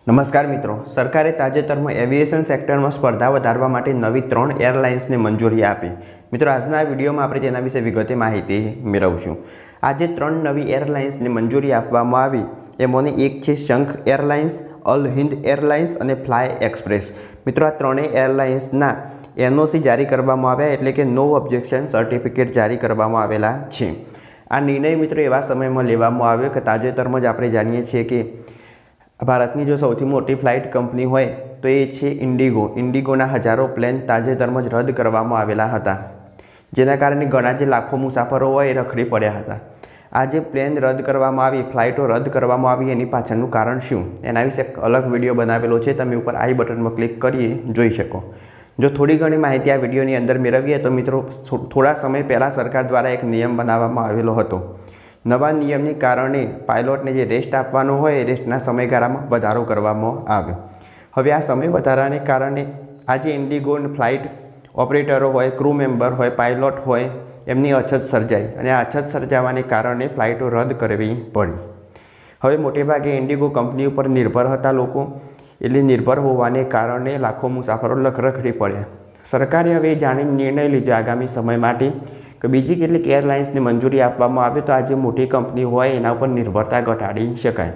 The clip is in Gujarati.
નમસ્કાર મિત્રો, સરકારે તાજેતરમાં એવિએશન સેક્ટરમાં સ્પર્ધા વધારવા માટે નવી 3 એરલાઇન્સને મંજૂરી આપી। મિત્રો, આજના આ વિડીયોમાં આપણે તેના વિશે વિગતે માહિતી મેળવશું। આજે 3 નવી એરલાઇન્સને મંજૂરી આપવામાં આવી, એમાંની એક છે શંખ એરલાઇન્સ, અલ હિન્દ એરલાઇન્સ અને ફ્લાય એક્સપ્રેસ। મિત્રો, આ ત્રણેય એરલાઇન્સના NOC જારી કરવામાં આવ્યા, એટલે કે નો ઓબ્જેક્શન સર્ટિફિકેટ જારી કરવામાં આવેલા છે। આ નિર્ણય મિત્રો એવા સમયમાં લેવામાં આવ્યો કે તાજેતરમાં જ આપણે જાણીએ છીએ કે ભારતની જો સૌથી મોટી ફ્લાઇટ કંપની હોય તો એ છે ઇન્ડિગો। ઇન્ડિગોના હજારો પ્લેન તાજેતરમાં જ રદ કરવામાં આવેલા હતા, જેના કારણે ઘણા જે લાખો મુસાફરો હોય એ રખડી પડ્યા હતા। આ જે પ્લેન રદ કરવામાં આવી, ફ્લાઇટો રદ કરવામાં આવી, એની પાછળનું કારણ શું, એના વિશે એક અલગ વિડીયો બનાવેલો છે, તમે ઉપર આઈ બટનમાં ક્લિક કરી જોઈ શકો। જો થોડી ઘણી માહિતી આ વિડીયોની અંદર મેળવીએ તો મિત્રો, થોડા સમય પહેલાં સરકાર દ્વારા એક નિયમ બનાવવામાં આવેલો હતો। નવા નિયમની કારણે પાયલોટને જે રેસ્ટ આપવાનો હોય એ રેસ્ટના સમયગાળામાં વધારો કરવામાં આવ્યો। હવે આ સમય વધારાને કારણે આજે ઇન્ડિગો ફ્લાઇટ ઓપરેટરો હોય, ક્રૂ મેમ્બર હોય, પાયલોટ હોય, એમની અછત સર્જાઈ અને આ અછત સર્જાવાને કારણે ફ્લાઇટો રદ કરવી પડી। હવે મોટેભાગે ઇન્ડિગો કંપની ઉપર નિર્ભર હતા લોકો, એટલે નિર્ભર હોવાને કારણે લાખો મુસાફરો રખડી પડ્યા। સરકારે હવે જાણીને નિર્ણય લીધો આગામી સમય માટે કે બીજી કેટલીક એરલાઇન્સને મંજૂરી આપવામાં આવે તો આ જે મોટી કંપની હોય એના ઉપર નિર્ભરતા ઘટાડી શકાય।